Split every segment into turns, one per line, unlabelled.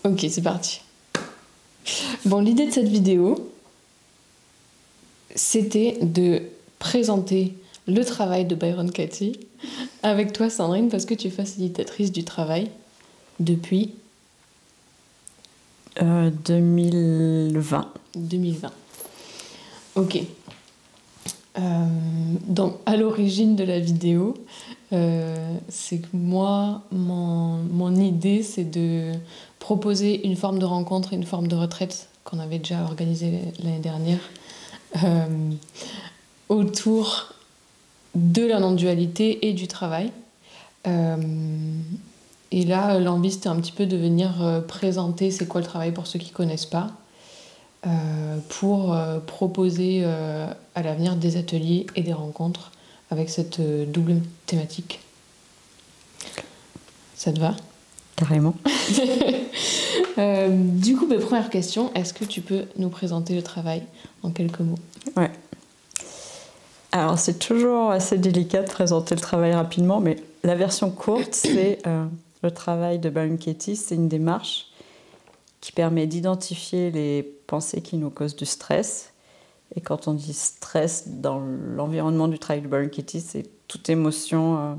Ok, c'est parti. Bon, l'idée de cette vidéo, c'était de présenter le travail de Byron Katie avec toi, Sandrine, parce que tu es facilitatrice du travail depuis
2020.
2020. Ok. Donc, à l'origine de la vidéo, c'est que moi, mon idée, c'est de proposer une forme de rencontre et une forme de retraite qu'on avait déjà organisée l'année dernière autour de la non-dualité et du travail. Et là, l'envie, c'était un petit peu de venir présenter c'est quoi le travail pour ceux qui ne connaissent pas, pour proposer à l'avenir des ateliers et des rencontres avec cette double thématique. Ça te va?
Carrément.
Du coup, première question, est-ce que tu peux nous présenter le travail en quelques mots?
Ouais. Alors, c'est toujours assez délicat de présenter le travail rapidement, mais la version courte, c'est le travail de Byron Katie. C'est une démarche qui permet d'identifier les pensées qui nous causent du stress. Et quand on dit stress dans l'environnement du travail de Byron Katie, c'est toute émotion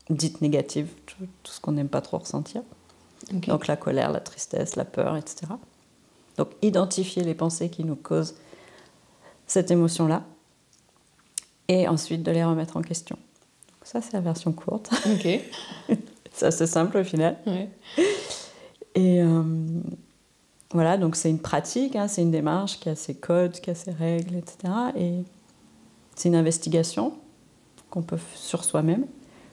dite négative, tout ce qu'on n'aime pas trop ressentir. Okay. Donc la colère, la tristesse, la peur, etc. Donc identifier les pensées qui nous causent cette émotion-là et ensuite de les remettre en question. Donc ça, c'est la version courte.
Ok.
C'est assez simple au final.
Ouais.
Et voilà, donc c'est une pratique, hein, c'est une démarche qui a ses codes, qui a ses règles, etc. Et c'est une investigation qu'on peut sur soi-même,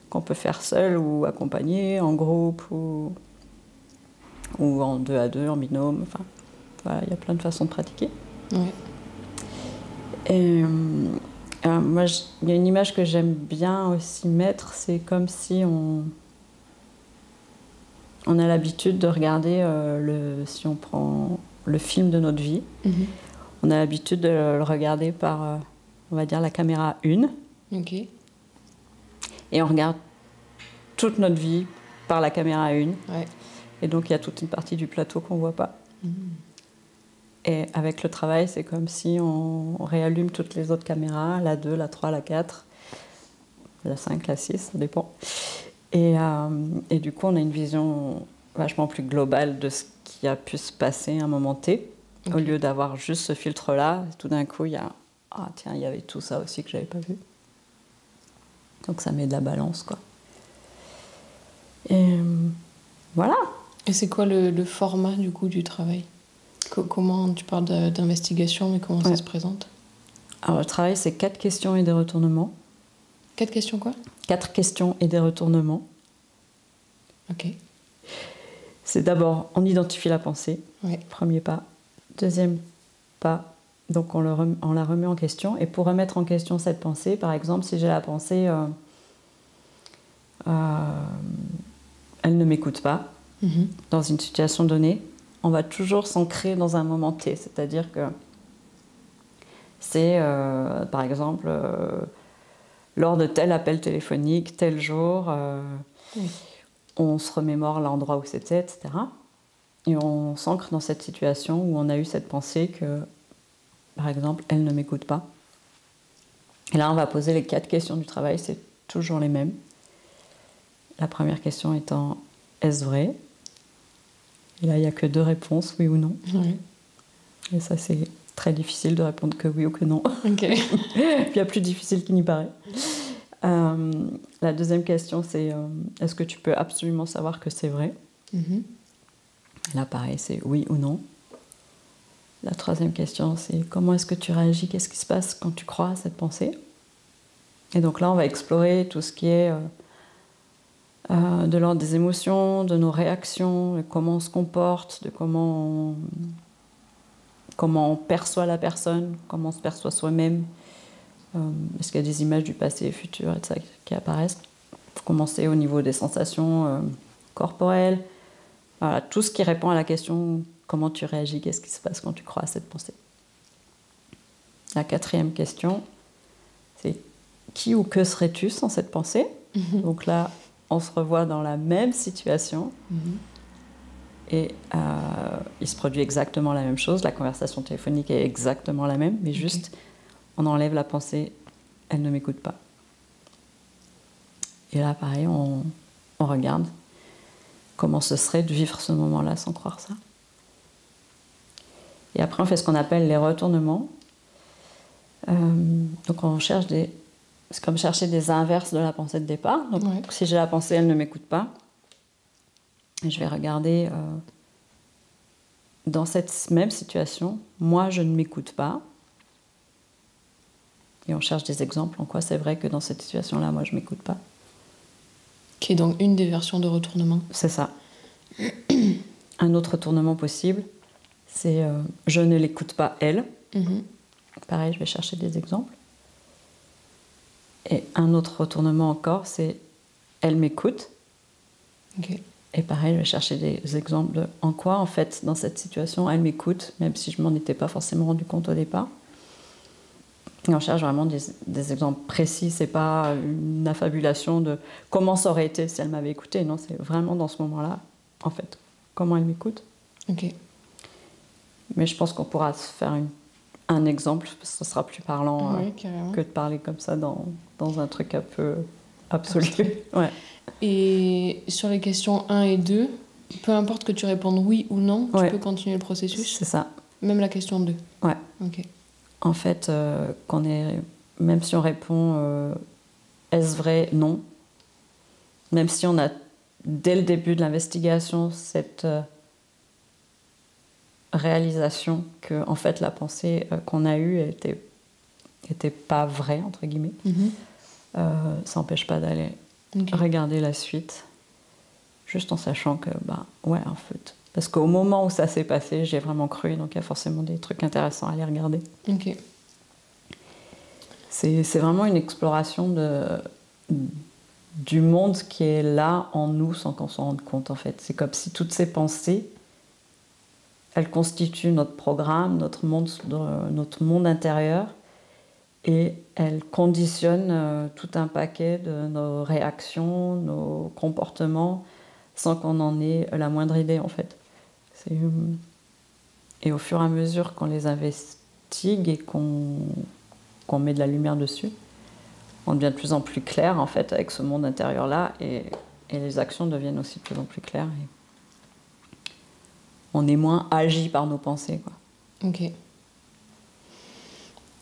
qu'on peut faire seul ou accompagné, en groupe ou en 2 à 2, en binôme. Enfin, voilà, il y a plein de façons de pratiquer.
Ouais.
Et moi, il y a une image que j'aime bien aussi mettre, c'est comme si on a l'habitude de regarder, si on prend le film de notre vie, on a l'habitude de le regarder par, on va dire, la caméra 1.
Ok.
Et on regarde toute notre vie par la caméra 1.
Ouais.
Et donc, il y a toute une partie du plateau qu'on ne voit pas. Et avec le travail, c'est comme si on réallume toutes les autres caméras, la 2, la 3, la 4, la 5, la 6, ça dépend. Et du coup, on a une vision vachement plus globale de ce qui a pu se passer à un moment T. Okay. Au lieu d'avoir juste ce filtre-là, tout d'un coup, il y a « Ah tiens, il y avait tout ça aussi que je n'avais pas vu ». Donc ça met de la balance, quoi. Et voilà.
Et c'est quoi le format, du coup, du travail? Comment, tu parles d'investigation, mais comment ça se présente?
Alors, le travail, c'est 4 questions et des retournements.
4 questions quoi?
4 questions et des retournements.
Ok.
C'est d'abord, on identifie la pensée, premier pas. Deuxième pas, donc on la remet en question. Et pour remettre en question cette pensée, par exemple, si j'ai la pensée elle ne m'écoute pas, dans une situation donnée, on va toujours s'ancrer dans un moment T. C'est-à-dire que c'est, par exemple, lors de tel appel téléphonique, tel jour, on se remémore l'endroit où c'était, etc. Et on s'ancre dans cette situation où on a eu cette pensée que, par exemple, elle ne m'écoute pas. Et là, on va poser les 4 questions du travail, c'est toujours les mêmes. La première question étant, est-ce vrai? Et là, il n'y a que 2 réponses, oui ou non.
Oui.
Et ça, c'est très difficile de répondre que oui ou que non.
Okay.
Puis il y a plus difficile qu'il n'y paraît. La deuxième question, c'est est-ce que tu peux absolument savoir que c'est vrai? Là, pareil, c'est oui ou non. La troisième question, c'est comment est-ce que tu réagis? Qu'est-ce qui se passe quand tu crois à cette pensée? Et donc là, on va explorer tout ce qui est de l'ordre des émotions, de nos réactions, de comment on se comporte, de comment on perçoit la personne, comment on se perçoit soi-même. Est-ce qu'il y a des images du passé et futur et de ça qui apparaissent? Pour commencer au niveau des sensations corporelles. Voilà, tout ce qui répond à la question comment tu réagis, qu'est-ce qui se passe quand tu crois à cette pensée. La quatrième question, c'est qui ou que serais-tu sans cette pensée? Donc là, on se revoit dans la même situation. et il se produit exactement la même chose. La conversation téléphonique est exactement la même, mais juste on enlève la pensée, elle ne m'écoute pas. Et là, pareil, on regarde comment ce serait de vivre ce moment-là sans croire ça. Et après, on fait ce qu'on appelle les retournements. Donc on cherche c'est comme chercher des inverses de la pensée de départ. Donc si j'ai la pensée, elle ne m'écoute pas, et je vais regarder dans cette même situation, moi je ne m'écoute pas. Et on cherche des exemples en quoi c'est vrai que dans cette situation-là, moi je ne m'écoute pas.
Qui est donc une des versions de retournement.
C'est ça. Un autre retournement possible, c'est je ne l'écoute pas elle. Pareil, je vais chercher des exemples. Et un autre retournement encore, c'est elle m'écoute. Et pareil, je vais chercher des exemples de en quoi, en fait, dans cette situation, elle m'écoute, même si je m'en étais pas forcément rendu compte au départ. Et on cherche vraiment des exemples précis. C'est pas une affabulation de comment ça aurait été si elle m'avait écouté. Non, c'est vraiment dans ce moment-là, en fait, comment elle m'écoute. Mais je pense qu'on pourra se faire un exemple, parce que ce sera plus parlant que de parler comme ça dans un truc un peu absolu.
Et sur les questions 1 et 2, peu importe que tu répondes oui ou non, tu peux continuer le processus.
C'est ça.
Même la question 2.
Ouais. En fait, même si on répond est-ce vrai, non, même si on a dès le début de l'investigation cette réalisation que en fait la pensée qu'on a eue était pas vraie entre guillemets, ça n'empêche pas d'aller regarder la suite, juste en sachant que en fait, parce qu'au moment où ça s'est passé, j'ai vraiment cru, donc il y a forcément des trucs intéressants à aller regarder. C'est vraiment une exploration du monde qui est là en nous sans qu'on s'en rende compte en fait. C'est comme si toutes ces pensées, elles constituent notre programme, notre monde intérieur, et elles conditionnent tout un paquet de nos réactions, nos comportements, sans qu'on en ait la moindre idée en fait. Et au fur et à mesure qu'on les investigue et qu'on met de la lumière dessus, on devient de plus en plus clair en fait avec ce monde intérieur-là, et les actions deviennent aussi de plus en plus claires. Et on est moins agi par nos pensées, quoi.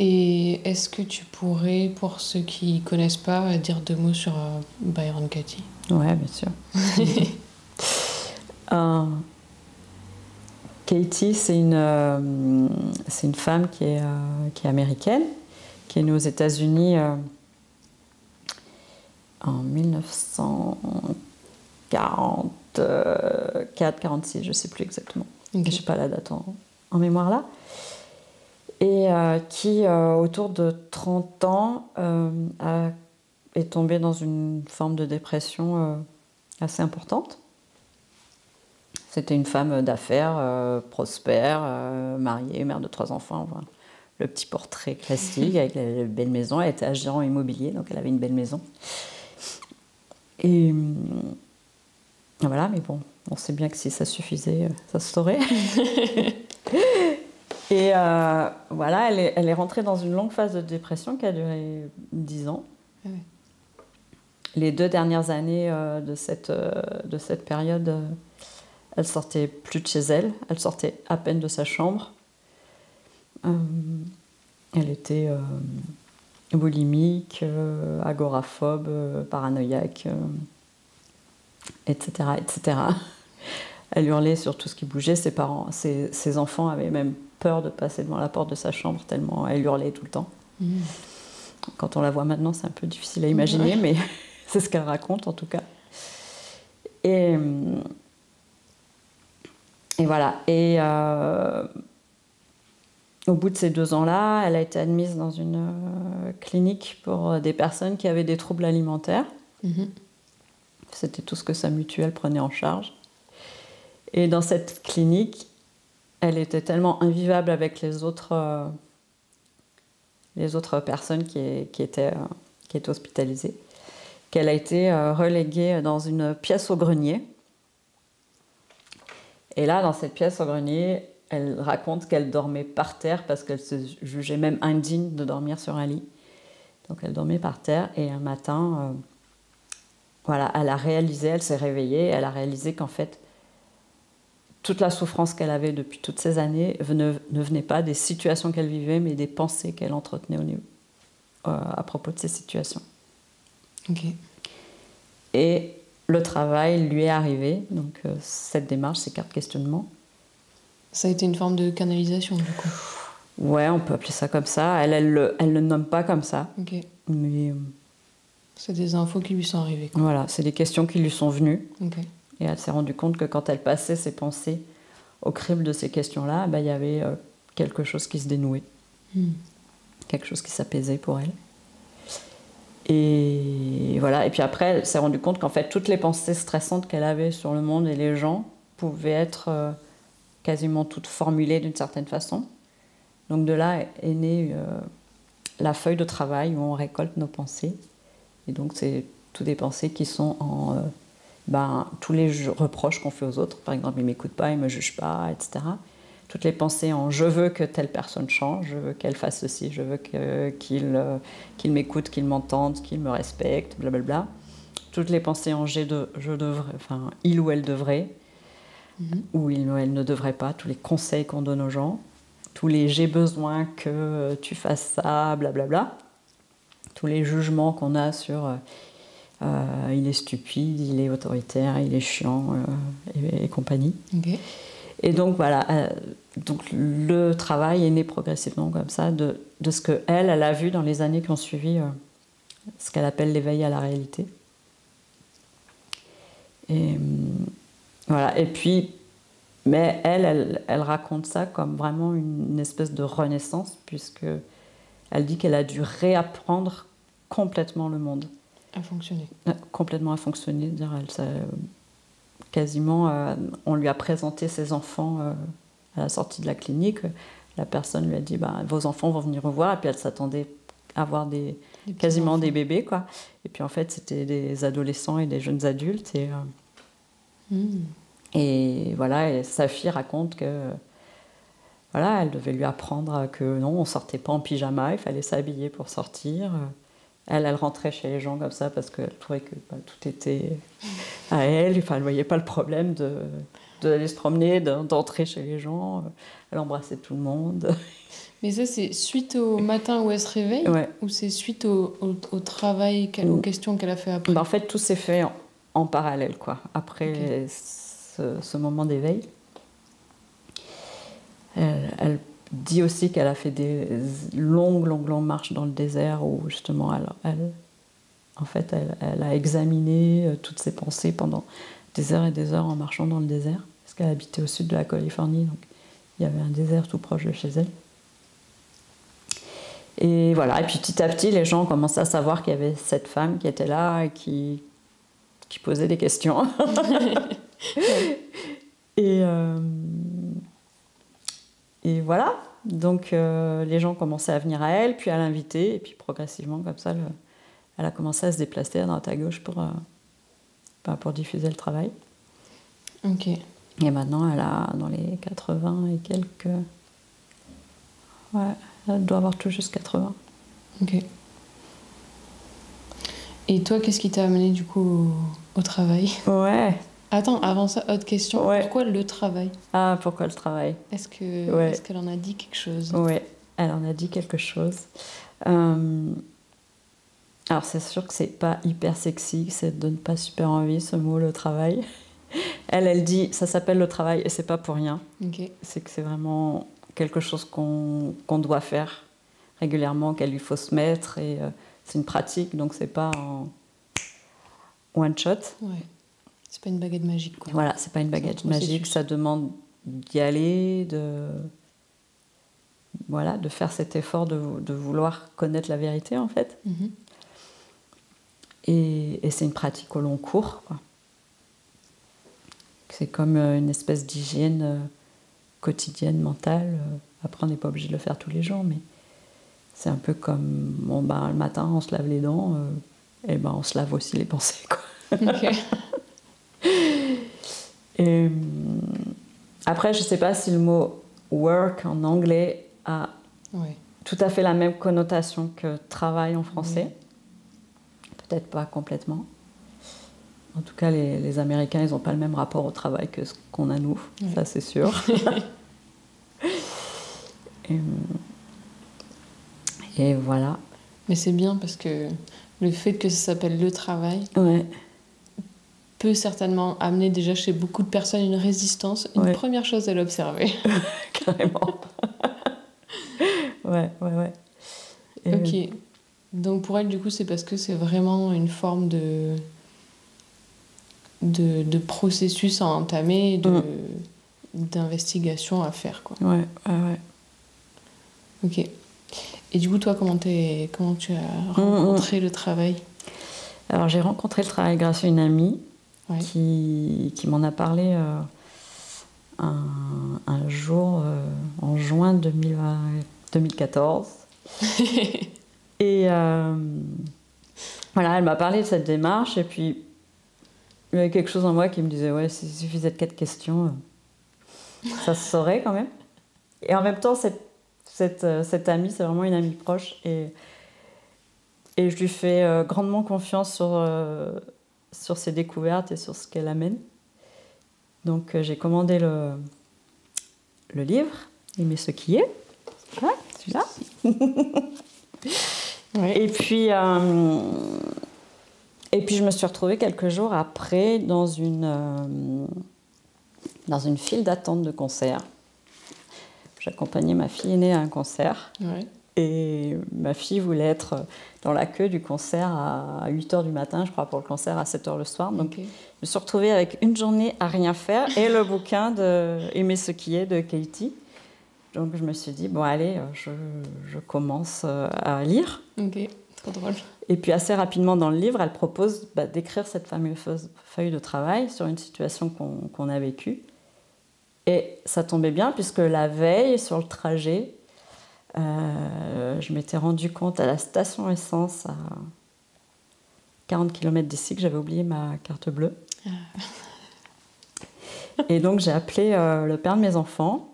Et est-ce que tu pourrais, pour ceux qui ne connaissent pas, dire 2 mots sur Byron Katie?
Ouais, bien sûr. Katie, c'est une femme qui est américaine, qui est née aux États-Unis en 1944-46, je ne sais plus exactement. Je n'ai pas la date en mémoire là. Et qui, autour de 30 ans, est tombée dans une forme de dépression assez importante. C'était une femme d'affaires, prospère, mariée, mère de 3 enfants. Enfin, le petit portrait classique avec la belle maison. Elle était agent immobilier, donc elle avait une belle maison. Et voilà, mais bon, on sait bien que si ça suffisait, ça se saurait. Et voilà, elle est rentrée dans une longue phase de dépression qui a duré 10 ans. Les 2 dernières années de cette période, elle sortait plus de chez elle. Elle sortait à peine de sa chambre. Elle était boulimique, agoraphobe, paranoïaque, etc., etc. Elle hurlait sur tout ce qui bougeait. Ses enfants avaient même peur de passer devant la porte de sa chambre tellement elle hurlait tout le temps. Quand on la voit maintenant, c'est un peu difficile à imaginer, mais c'est ce qu'elle raconte en tout cas. Et voilà. Et au bout de ces 2 ans-là, elle a été admise dans une clinique pour des personnes qui avaient des troubles alimentaires. C'était tout ce que sa mutuelle prenait en charge. Et dans cette clinique, elle était tellement invivable avec les autres personnes qui étaient hospitalisées qu'elle a été reléguée dans une pièce au grenier. Et là, dans cette pièce au grenier, elle raconte qu'elle dormait par terre parce qu'elle se jugeait même indigne de dormir sur un lit. Donc elle dormait par terre et un matin, voilà, elle s'est réveillée, elle a réalisé qu'en fait, toute la souffrance qu'elle avait depuis toutes ces années ne venait pas des situations qu'elle vivait, mais des pensées qu'elle entretenait à propos de ces situations.
Okay.
Et le travail lui est arrivé, donc cette démarche, ces cartes questionnement.
Ça a été une forme de canalisation, du coup.
Ouais, on peut appeler ça comme ça. Elle le nomme pas comme ça.
Okay.
Mais
c'est des infos qui lui sont arrivées, quoi.
Voilà, c'est des questions qui lui sont venues.
Okay.
Et elle s'est rendue compte que quand elle passait ses pensées au crible de ces questions-là, il y avait quelque chose qui se dénouait. Quelque chose qui s'apaisait pour elle. Et voilà. Et puis après, elle s'est rendue compte qu'en fait, toutes les pensées stressantes qu'elle avait sur le monde et les gens pouvaient être quasiment toutes formulées d'une certaine façon. Donc de là est née la feuille de travail où on récolte nos pensées. Et donc c'est toutes des pensées qui sont en tous les reproches qu'on fait aux autres. Par exemple, il ne m'écoute pas, il ne me juge pas, etc. Toutes les pensées en « je veux que telle personne change, je veux qu'elle fasse ceci, je veux qu'il m'écoute, qu'il m'entende, qu'il me respecte, blablabla ». Toutes les pensées en « je devrais », enfin « il ou elle devrait », ou « il ou elle ne devrait pas », tous les conseils qu'on donne aux gens, tous les « j'ai besoin que tu fasses ça », blablabla. Tous les jugements qu'on a sur il est stupide, il est autoritaire, il est chiant et compagnie.
Okay.
Et donc voilà, donc le travail est né progressivement comme ça de ce qu'elle a vu dans les années qui ont suivi ce qu'elle appelle l'éveil à la réalité. Et voilà, et puis, mais elle raconte ça comme vraiment une espèce de renaissance, puisque elle dit qu'elle a dû réapprendre complètement le monde.
À fonctionner.
Complètement à fonctionner. Quasiment, on lui a présenté ses enfants à la sortie de la clinique. La personne lui a dit vos enfants vont venir vous voir. Et puis elle s'attendait à avoir quasiment des bébés, quoi. Et puis en fait, c'était des adolescents et des jeunes adultes. Et voilà, et sa fille raconte que voilà, elle devait lui apprendre que non, on sortait pas en pyjama, il fallait s'habiller pour sortir. Elle rentrait chez les gens comme ça parce qu'elle trouvait que tout était à elle. Enfin, elle ne voyait pas le problème d'aller se promener, d'entrer chez les gens. Elle embrassait tout le monde.
Mais ça, c'est suite au matin où elle se réveille,
ouais.
Ou c'est suite au travail, aux questions qu'elle a fait après?
En fait, tout s'est fait en parallèle, quoi. Après ce moment d'éveil. Elle dit aussi qu'elle a fait des longues marches dans le désert où justement elle a examiné toutes ses pensées pendant des heures et des heures en marchant dans le désert, parce qu'elle habitait au sud de la Californie, donc il y avait un désert tout proche de chez elle. Et voilà, et puis petit à petit, les gens ont commencé à savoir qu'il y avait cette femme qui était là et qui posait des questions. Et voilà, donc les gens commençaient à venir à elle, puis à l'inviter, et puis progressivement, comme ça, elle a commencé à se déplacer à droite à gauche pour diffuser le travail.
Ok.
Et maintenant, elle a dans les 80 et quelques... Ouais, elle doit avoir tout juste 80.
Ok. Et toi, qu'est-ce qui t'a amené du coup au travail?
Ouais.
Attends, avant ça, autre question.
Ouais.
Pourquoi le travail?
Ah, pourquoi le travail?
Est-ce qu'elle en a dit quelque chose?
Ouais, elle en a dit quelque chose. Alors, c'est sûr que c'est pas hyper sexy, ça donne pas super envie, ce mot, le travail. Elle dit, ça s'appelle le travail, et c'est pas pour rien.
Okay.
C'est que c'est vraiment quelque chose qu'on doit faire régulièrement, qu'il lui faut se mettre, et c'est une pratique, donc c'est pas en one shot.
Ouais. C'est pas une baguette magique, quoi.
Voilà, c'est pas une baguette magique, ça demande d'y aller, de faire cet effort de vouloir connaître la vérité, en fait.
Mm-hmm.
Et c'est une pratique au long cours, quoi. C'est comme une espèce d'hygiène quotidienne, mentale. Après, on n'est pas obligé de le faire tous les jours, mais c'est un peu comme le matin, on se lave les dents, et on se lave aussi les pensées, quoi.
Okay.
Après, je ne sais pas si le mot work en anglais a tout à fait la même connotation que travail en français. Peut-être pas complètement. En tout cas, les Américains, ils n'ont pas le même rapport au travail que ce qu'on a nous, ça c'est sûr. et voilà.
Mais c'est bien parce que le fait que ça s'appelle le travail peut certainement amener déjà chez beaucoup de personnes une résistance. Une première chose à l'observer.
Carrément. ouais.
Ok. Donc pour elle, du coup, c'est parce que c'est vraiment une forme de processus à entamer, d'investigation à faire, quoi.
Ouais.
Ok. Et du coup, toi, comment tu as rencontré le travail?
Alors, j'ai rencontré le travail grâce à une amie qui m'en a parlé un jour en juin 2014. Et voilà, elle m'a parlé de cette démarche et puis il y avait quelque chose en moi qui me disait ouais, s'il suffisait de 4 questions, ça se saurait quand même. Et en même temps, cette amie, c'est vraiment une amie proche et je lui fais grandement confiance sur ses découvertes et sur ce qu'elle amène. Donc j'ai commandé le livre, Aimer ce qui est. Ouais, celui-là. Et puis je me suis retrouvée quelques jours après dans une file d'attente de concert. J'accompagnais ma fille aînée à un concert. Et ma fille voulait être dans la queue du concert à 8h du matin, je crois, pour le concert à 7h le soir. Donc je me suis retrouvée avec une journée à rien faire et le bouquin de Aimer ce qui est de Katie. Donc je me suis dit, bon allez, je commence à lire.
Ok, trop drôle.
Et puis assez rapidement dans le livre, elle propose d'écrire cette fameuse feuille de travail sur une situation qu'on a vécue. Et ça tombait bien puisque la veille, sur le trajet, je m'étais rendu compte à la station essence à 40 km d'ici que j'avais oublié ma carte bleue. Et donc j'ai appelé le père de mes enfants.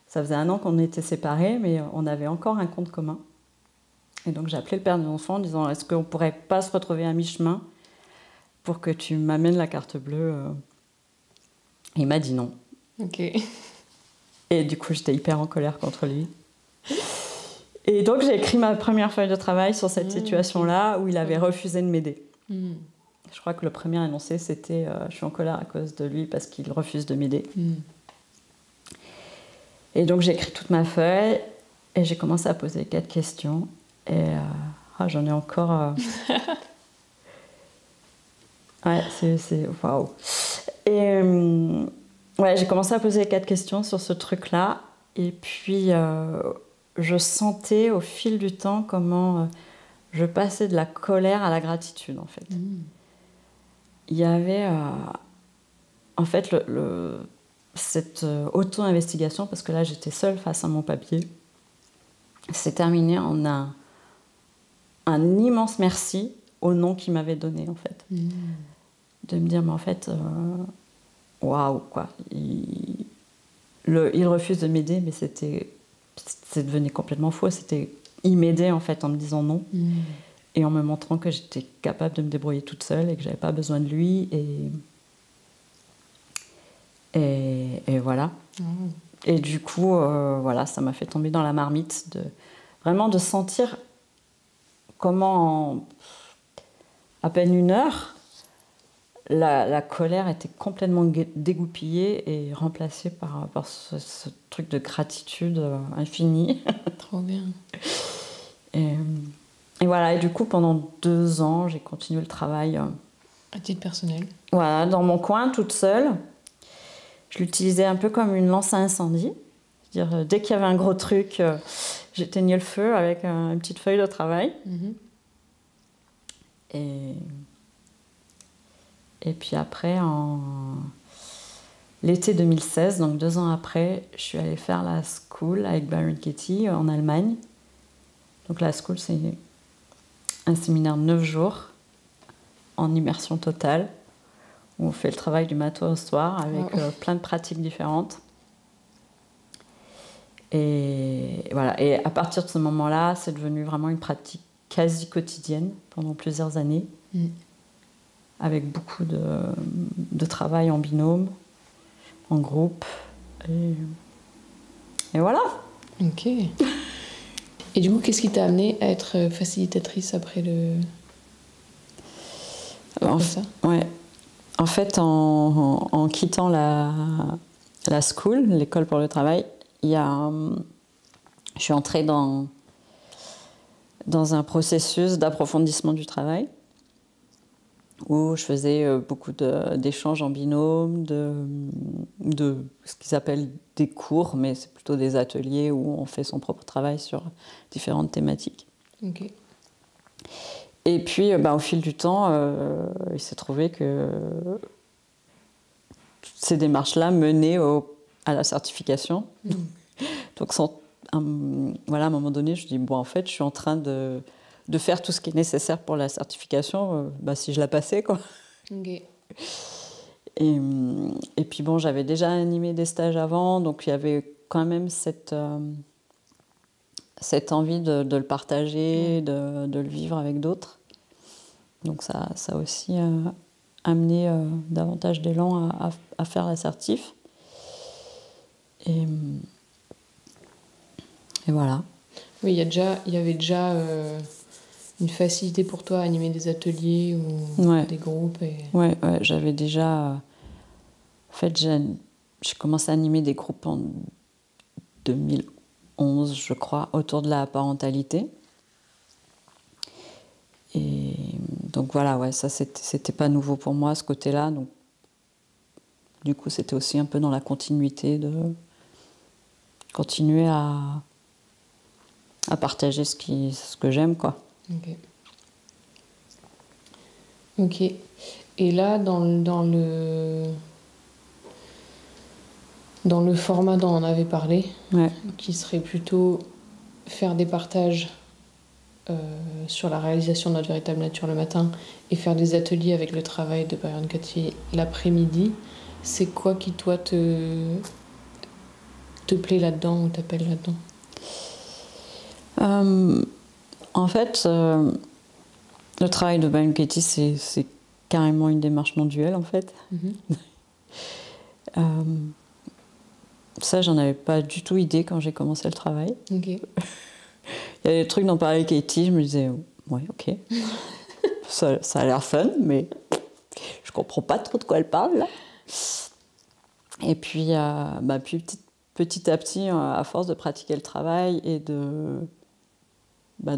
Ça faisait 1 an qu'on était séparés, mais on avait encore un compte commun. Et donc j'ai appelé le père de mes enfants en disant « Est-ce qu'on ne pourrait pas se retrouver à mi-chemin pour que tu m'amènes la carte bleue ?» Il m'a dit non.
Ok.
Et du coup, j'étais hyper en colère contre lui. Et donc j'ai écrit ma première feuille de travail sur cette situation-là où il avait refusé de m'aider. Je crois que le premier énoncé, c'était « Je suis en colère à cause de lui parce qu'il refuse de m'aider. » Et donc j'ai écrit toute ma feuille et j'ai commencé à poser 4 questions. Et j'en ai encore... Ouais, c'est... Waouh. Et j'ai commencé à poser 4 questions sur ce truc-là. Et puis, je sentais au fil du temps comment je passais de la colère à la gratitude, en fait. Il y avait... en fait, cette auto-investigation, parce que là, j'étais seule face à mon papier, s'est terminée en un immense merci au nom qu'il m'avait donné, en fait. De me dire, mais en fait, waouh, quoi. Il refuse de m'aider, mais c'est devenu complètement faux. Il m'aidait, en fait, en me disant non. Et en me montrant que j'étais capable de me débrouiller toute seule et que j'avais pas besoin de lui. Et voilà. Et du coup, voilà, ça m'a fait tomber dans la marmite vraiment de sentir comment, en à peine 1 heure, la colère était complètement dégoupillée et remplacée par ce truc de gratitude infinie.
Trop bien.
Et voilà, et du coup, pendant 2 ans, j'ai continué le travail.
À titre personnel.
Voilà, dans mon coin, toute seule. Je l'utilisais un peu comme une lance à incendie. C'est-à-dire, dès qu'il y avait un gros truc, j'éteignais le feu avec une petite feuille de travail. Et puis après, l'été 2016, donc 2 ans après, je suis allée faire la school avec Byron Katie en Allemagne. Donc la school, c'est un séminaire de 9 jours en immersion totale où on fait le travail du matin au soir avec plein de pratiques différentes. Et voilà. Et à partir de ce moment-là, c'est devenu vraiment une pratique quasi quotidienne pendant plusieurs années, avec beaucoup de travail en binôme, en groupe. Et voilà.
Ok. Et du coup, qu'est-ce qui t'a amené à être facilitatrice après ça?
Ouais. En fait, en quittant la school, l'école pour le travail, je suis entrée dans un processus d'approfondissement du travail où je faisais beaucoup d'échanges en binôme, de ce qu'ils appellent des cours, mais c'est plutôt des ateliers où on fait son propre travail sur différentes thématiques.
Ok.
Et puis, au fil du temps, il s'est trouvé que ces démarches-là menaient à la certification. Donc, à un moment donné, je dis, bon, en fait, je suis en train de faire tout ce qui est nécessaire pour la certification, si je la passais, quoi.
Okay.
Et puis, bon, j'avais déjà animé des stages avant, donc il y avait quand même cette envie de le partager, de le vivre avec d'autres. Donc ça a aussi amené davantage d'élan à faire l'assertif. Et voilà.
Oui, il y avait déjà une facilité pour toi à animer des ateliers ou des groupes.
Ouais, j'avais déjà... en fait, j'ai commencé à animer des groupes en 2011, je crois, autour de la parentalité. Et donc voilà, ouais, ça c'était pas nouveau pour moi, ce côté-là. Donc du coup, c'était aussi un peu dans la continuité de continuer à partager ce que j'aime, quoi.
Ok. Et là, dans le format dont on avait parlé, qui serait plutôt faire des partages sur la réalisation de notre véritable nature le matin et faire des ateliers avec le travail de Byron Katie l'après-midi, c'est quoi qui, toi, te plaît là-dedans ou t'appelle là-dedans?
En fait, le travail de Byron Katie, c'est carrément une démarche non duelle, en fait. Ça, j'en avais pas du tout idée quand j'ai commencé le travail.
Okay.
Il y a des trucs dont parlait Katie, je me disais, ouais, ok. ça a l'air fun, mais je comprends pas trop de quoi elle parle, là. Et puis, petit à petit, à force de pratiquer le travail et de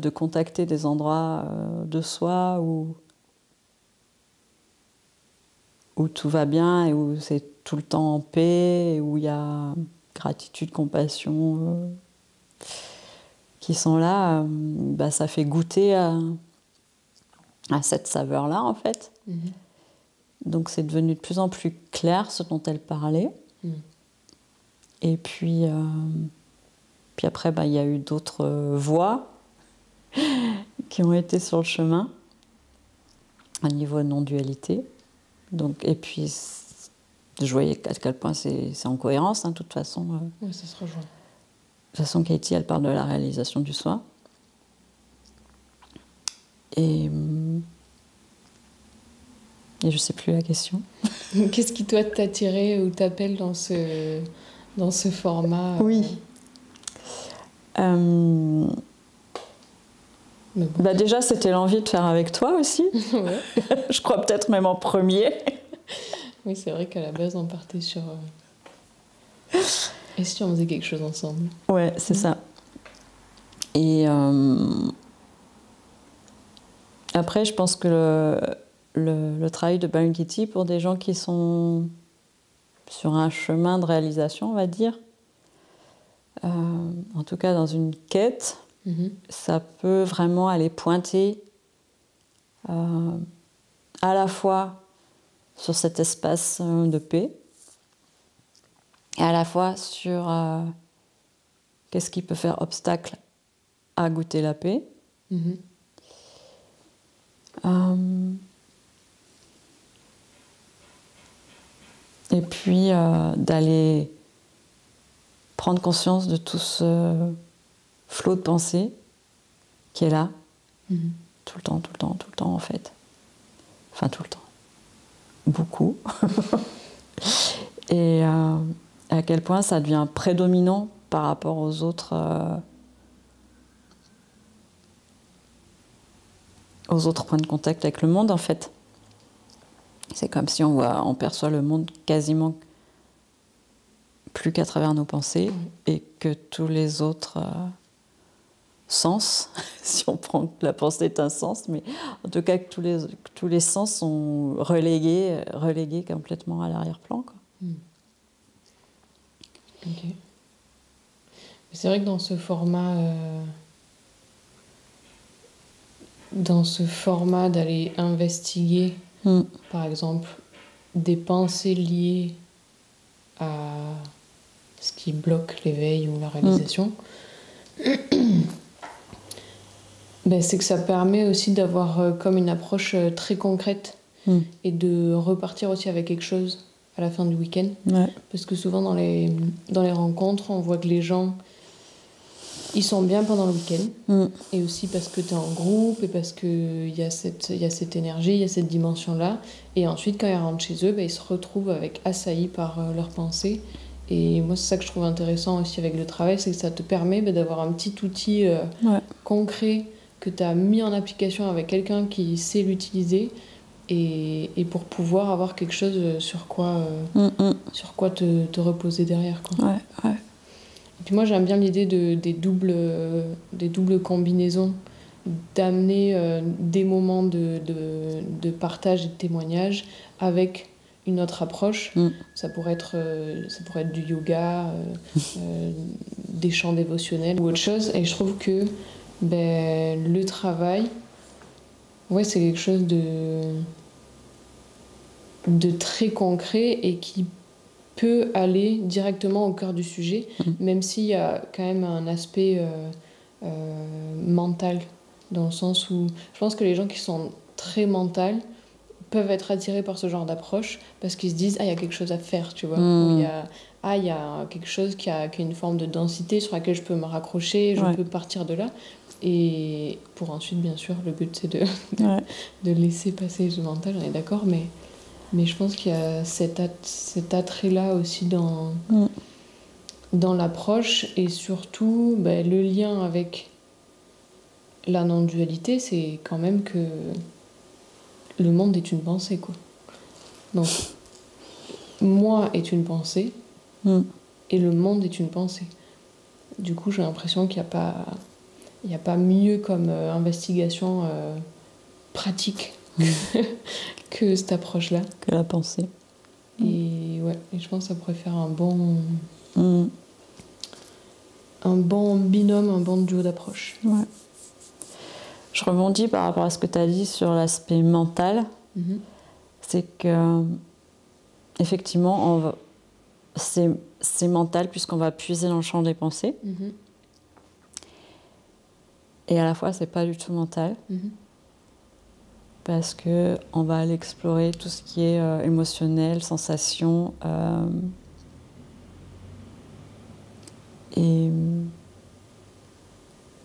contacter des endroits de soi où tout va bien et où c'est tout le temps en paix, et où il y a gratitude, compassion qui sont là, ça fait goûter à cette saveur-là, en fait. Donc c'est devenu de plus en plus clair ce dont elle parlait. Et puis après, il y a eu d'autres voix qui ont été sur le chemin à niveau non-dualité. Donc, et puis, je voyais à quel point c'est en cohérence, de toute façon.
Oui, ça se rejoint.
De toute façon, Katie, elle parle de la réalisation du soi. Et je sais plus la question.
Qu'est-ce qui, toi, t'attirait ou t'appelle dans ce format?
Oui. Déjà, c'était l'envie de faire avec toi aussi.
Ouais.
Je crois peut-être même en premier.
Oui, c'est vrai qu'à la base, on partait sur... Et si on faisait quelque chose ensemble?
Ouais, c'est ça. Et après, je pense que le travail de Byron Katie, pour des gens qui sont sur un chemin de réalisation, on va dire, en tout cas dans une quête, ça peut vraiment aller pointer à la fois sur cet espace de paix et à la fois sur qu'est-ce qui peut faire obstacle à goûter la paix. Et puis d'aller prendre conscience de tout ce flot de pensée qui est là, tout le temps, en fait. Enfin, tout le temps. Beaucoup. Et à quel point ça devient prédominant par rapport aux autres points de contact avec le monde, en fait. C'est comme si on perçoit le monde quasiment plus qu'à travers nos pensées et que tous les autres sens, si on prend que la pensée est un sens, mais en tout cas que tous les sens sont relégués complètement à l'arrière-plan, quoi.
Ok. C'est vrai que dans ce format d'aller investiguer, par exemple, des pensées liées à ce qui bloque l'éveil ou la réalisation, ben, c'est que ça permet aussi d'avoir comme une approche très concrète et de repartir aussi avec quelque chose à la fin du week-end.
Ouais.
Parce que souvent dans les rencontres, on voit que les gens, ils sont bien pendant le week-end. Et aussi parce que tu es en groupe et parce qu'il y a cette énergie, il y a cette dimension-là. Et ensuite, quand ils rentrent chez eux, ben, ils se retrouvent assaillis par leurs pensées. Et moi, c'est ça que je trouve intéressant aussi avec le travail, c'est que ça te permet d'avoir un petit outil concret que tu as mis en application avec quelqu'un qui sait l'utiliser et pour pouvoir avoir quelque chose sur quoi te reposer derrière, quoi.
Ouais.
Et puis moi, j'aime bien l'idée des doubles combinaisons, d'amener des moments de partage et de témoignage avec une autre approche. Ça pourrait être du yoga, des chants dévotionnels ou autre chose. Et je trouve que le travail, c'est quelque chose de très concret et qui peut aller directement au cœur du sujet, même s'il y a quand même un aspect mental, dans le sens où je pense que les gens qui sont très mentaux peuvent être attirés par ce genre d'approche parce qu'ils se disent il y a quelque chose à faire, tu vois, ou il y a quelque chose qui a une forme de densité sur laquelle je peux me raccrocher, je peux partir de là. Et pour ensuite, bien sûr, le but c'est de laisser passer le mental, on est d'accord, mais je pense qu'il y a cet attrait-là aussi dans l'approche, et surtout le lien avec la non-dualité, c'est quand même que le monde est une pensée, quoi. Donc, moi est une pensée et le monde est une pensée. Du coup, j'ai l'impression qu'il n'y a pas mieux comme investigation pratique que cette approche-là.
Que la pensée.
Et je pense que ça pourrait faire un bon binôme, un bon duo d'approche.
Ouais. Je rebondis par rapport à ce que tu as dit sur l'aspect mental. C'est que, effectivement, c'est mental puisqu'on va puiser dans le champ des pensées. Et à la fois, c'est pas du tout mental. Parce qu'on va aller explorer tout ce qui est émotionnel, sensation. Et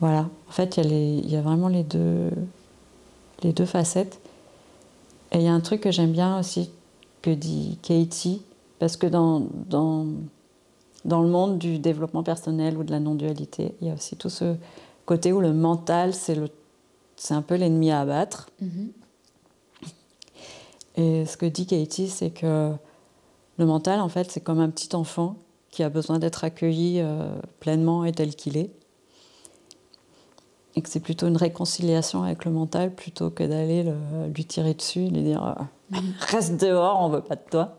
voilà. En fait, il y a vraiment les deux facettes. Et il y a un truc que j'aime bien aussi, que dit Katie, parce que dans le monde du développement personnel ou de la non-dualité, il y a aussi tout ce côté où le mental, c'est un peu l'ennemi à abattre. Et ce que dit Katie, c'est que le mental, en fait, c'est comme un petit enfant qui a besoin d'être accueilli pleinement et tel qu'il est. Et que c'est plutôt une réconciliation avec le mental plutôt que d'aller lui tirer dessus et lui dire reste dehors, on ne veut pas de toi.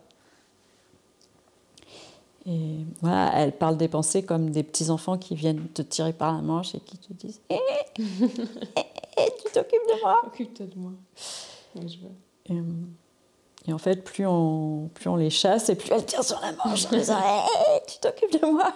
Et voilà, elle parle des pensées comme des petits-enfants qui viennent te tirer par la manche et qui te disent tu t'occupes de moi.
Occupe-toi de moi. Ouais, je vois.
Et en fait, plus on les chasse et plus elles tirent sur la manche en disant tu t'occupes de moi.